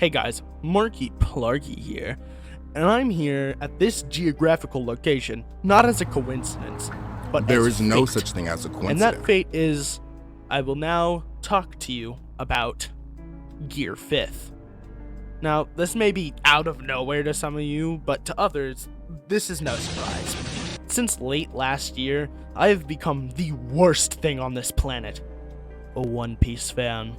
Hey guys, Marky Plarky here, and I'm here at this geographical location, not as a coincidence, but There as is no fate. such thing as a coincidence. And that fate is, I will now talk to you about Gear 5th. Now, this may be out of nowhere to some of you, but to others, this is no surprise. Since late last year, I have become the worst thing on this planet, a One Piece fan.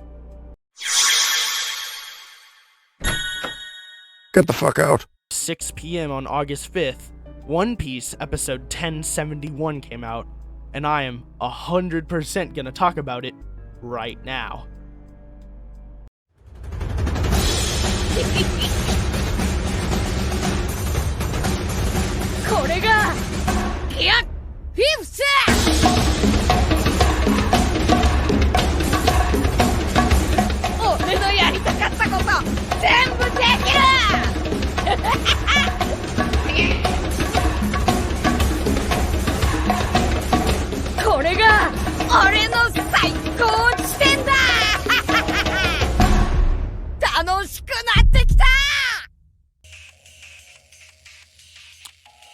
Get the fuck out. 6 p.m. on August 5th, One Piece episode 1071 came out, and I am 100% gonna talk about it right now.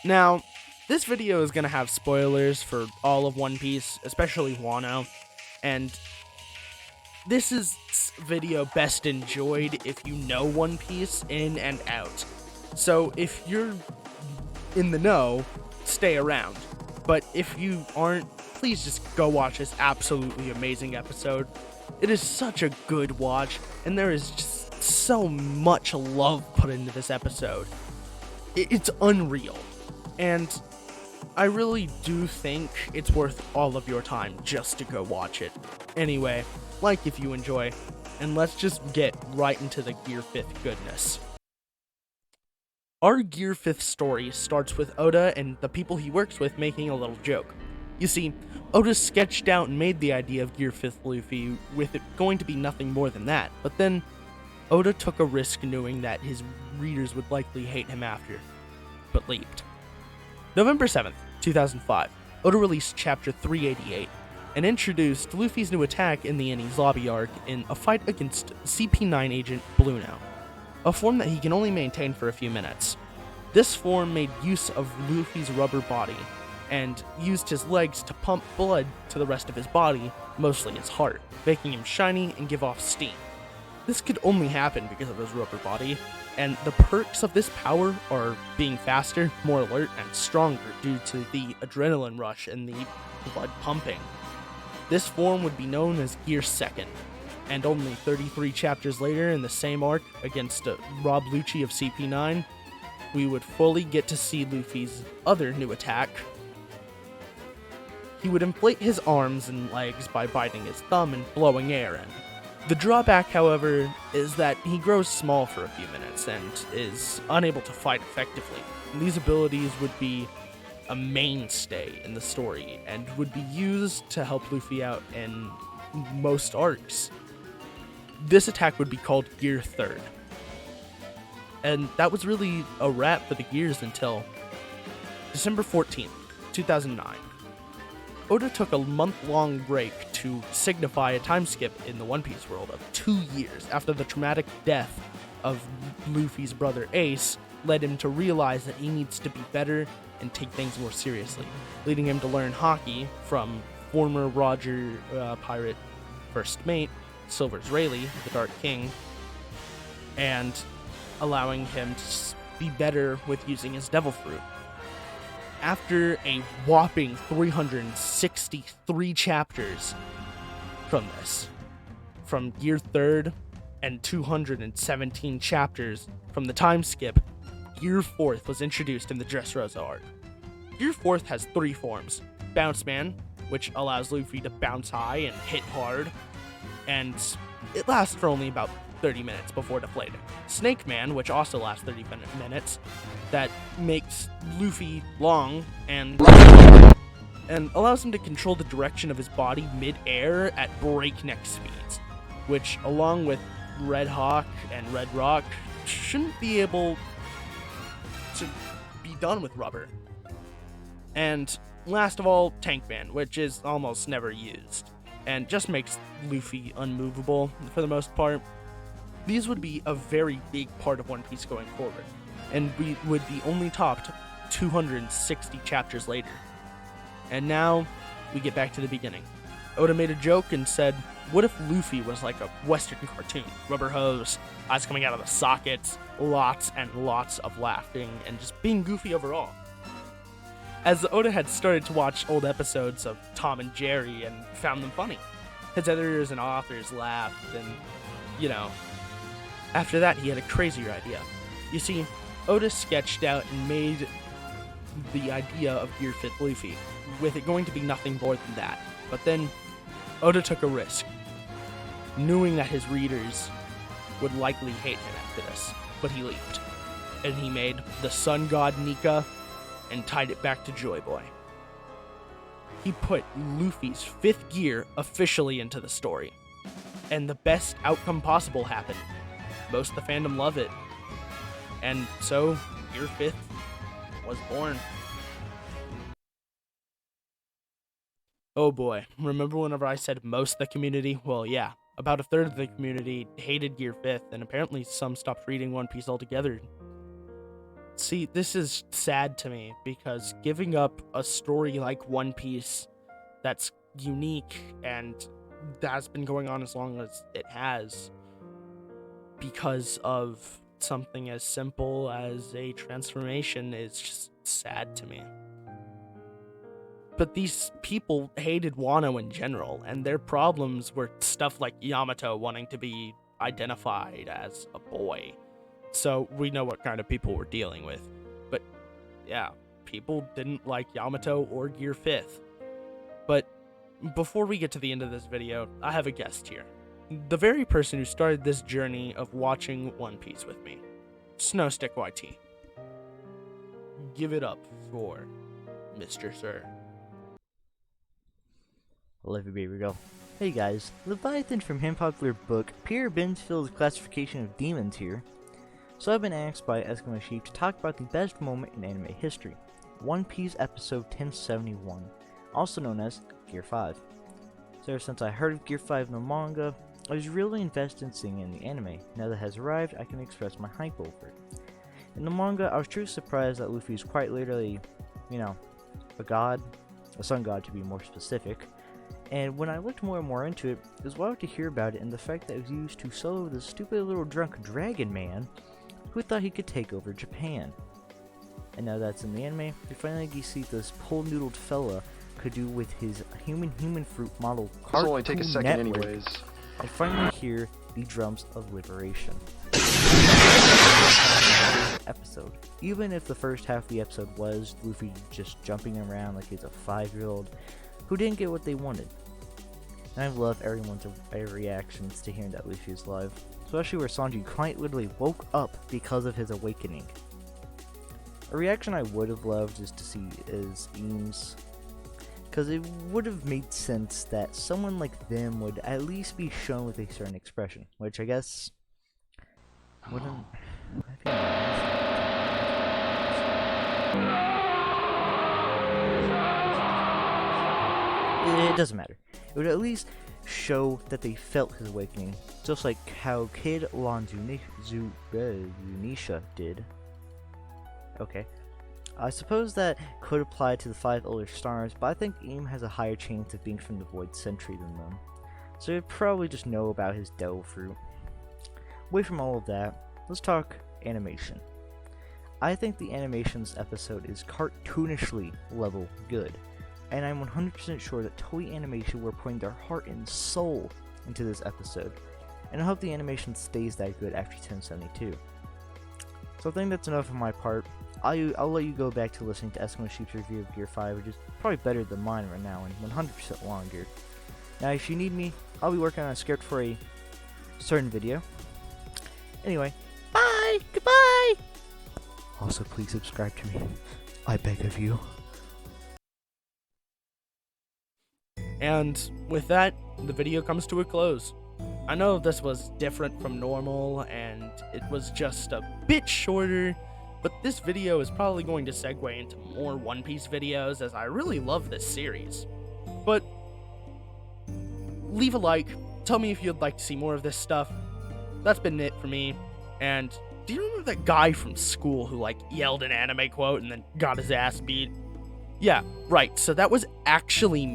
Now, this video is gonna have spoilers for all of One Piece, especially Wano, and this is video best enjoyed if you know One Piece in and out. So if you're in the know, stay around. But if you aren't, please just go watch this absolutely amazing episode. It is such a good watch, and there is just so much love put into this episode. It's unreal. And I really do think it's worth all of your time just to go watch it. Anyway, like if you enjoy, and let's just get right into the Gear 5th goodness. Our Gear 5th story starts with Oda and the people he works with making a little joke. You see, Oda sketched out and made the idea of Gear 5th Luffy with it going to be nothing more than that, but then Oda took a risk knowing that his readers would likely hate him after, but leaped. November 7th, 2005, Oda released Chapter 388 and introduced Luffy's new attack in the Enies Lobby arc in a fight against CP9 agent Blueno, a form that he can only maintain for a few minutes. This form made use of Luffy's rubber body and used his legs to pump blood to the rest of his body, mostly his heart, making him shiny and give off steam. This could only happen because of his rubber body, and the perks of this power are being faster, more alert, and stronger due to the adrenaline rush and the blood pumping. This form would be known as Gear 2nd, and only 33 chapters later in the same arc against Rob Lucci of CP9, we would fully get to see Luffy's other new attack. He would inflate his arms and legs by biting his thumb and blowing air in. The drawback, however, is that he grows small for a few minutes and is unable to fight effectively. These abilities would be a mainstay in the story and would be used to help Luffy out in most arcs. This attack would be called Gear 3rd. And that was really a wrap for the Gears until December 14th, 2009. Oda took a month-long break to signify a time skip in the One Piece world of 2 years after the traumatic death of Luffy's brother Ace led him to realize that he needs to be better and take things more seriously, leading him to learn Haki from former Roger pirate first mate, Silver's Rayleigh, the Dark King, and allowing him to be better with using his Devil Fruit. After a whopping 363 chapters from this, from Gear 3rd and 217 chapters from the time skip, Gear 4th was introduced in the Dressrosa arc. Gear 4th has 3 forms: Bounce Man, which allows Luffy to bounce high and hit hard, and it lasts for only about 30 minutes before deflating. Snake Man, which also lasts 30 minutes, that makes Luffy long and allows him to control the direction of his body mid-air at breakneck speeds, which, along with Red Hawk and Red Rock, shouldn't be able to be done with rubber. And last of all, Tank Man, which is almost never used, and just makes Luffy unmovable for the most part. These would be a very big part of One Piece going forward, and we would be only topped 260 chapters later. And now, we get back to the beginning. Oda made a joke and said, what if Luffy was like a Western cartoon? Rubber hose, eyes coming out of the sockets, lots and lots of laughing, and just being goofy overall. As Oda had started to watch old episodes of Tom and Jerry and found them funny, his editors and authors laughed, and, after that he had a crazier idea. You see, Oda sketched out and made the idea of Gear 5th Luffy, with it going to be nothing more than that. But then, Oda took a risk, knowing that his readers would likely hate him after this, but he leaped, and he made the sun god Nika and tied it back to Joy Boy. He put Luffy's 5th gear officially into the story, and the best outcome possible happened. Most of the fandom love it, and so Gear 5th was born. Oh boy, remember whenever I said most of the community? Well, yeah, about a third of the community hated Gear 5th, and apparently some stopped reading One Piece altogether. See, this is sad to me, because giving up a story like One Piece that's unique and that has been going on as long as it has, because of something as simple as a transformation, is just sad to me. But these people hated Wano in general, and their problems were stuff like Yamato wanting to be identified as a boy. So we know what kind of people we're dealing with. But yeah, people didn't like Yamato or Gear 5th. But before we get to the end of this video, I have a guest here. The very person who started this journey of watching One Piece with me, Snowstick YT. Give it up for Mr. Sir. Hello everybody, go. Hey guys, Leviathan from him popular book Pierre Bensfield's classification of demons here. So I've been asked by Eskimo Sheep to talk about the best moment in anime history, One Piece episode 1071, also known as Gear 5. So ever since I heard of Gear 5 in the manga, I was really invested in seeing it in the anime. Now that it has arrived, I can express my hype over it. In the manga, I was truly surprised that Luffy is quite literally, a god, a sun god to be more specific. And when I looked more and more into it, it was wild to hear about it and the fact that it was used to solo the stupid little drunk dragon man who thought he could take over Japan. And now that's in the anime, we finally get to see this pole-noodled fella could do with his human fruit model cartoon It'll only take a second network. anyways. I finally hear the drums of liberation. Episode. Even if the first half of the episode was Luffy just jumping around like he's a 5-year-old who didn't get what they wanted. And I love everyone's reactions to hearing that Luffy is alive, especially where Sanji quite literally woke up because of his awakening. A reaction I would have loved is to see is Eames, because it would have made sense that someone like them would at least be shown with a certain expression, which I guess wouldn't. It doesn't matter. It would at least show that they felt his awakening, just like how Kid Zunisha did. Okay. I suppose that could apply to the 5 older stars, but I think Eam has a higher chance of being from the Void Century than them. So you'd probably just know about his Devil Fruit. Away from all of that, let's talk animation. I think the animation's episode is cartoonishly level good, and I'm 100% sure that Toei Animation were putting their heart and soul into this episode, and I hope the animation stays that good after 1072. So I think that's enough on my part. I'll let you go back to listening to Eskimo Sheep's review of Gear 5, which is probably better than mine right now and 100% longer. Now if you need me, I'll be working on a script for a certain video. Anyway, bye! Goodbye! Also, please subscribe to me. I beg of you. And with that, the video comes to a close. I know this was different from normal, and it was just a bit shorter, but this video is probably going to segue into more One Piece videos, as I really love this series. But leave a like, tell me if you'd like to see more of this stuff, that's been it for me. And do you remember that guy from school who, like, yelled an anime quote and then got his ass beat? Yeah, right, so that was actually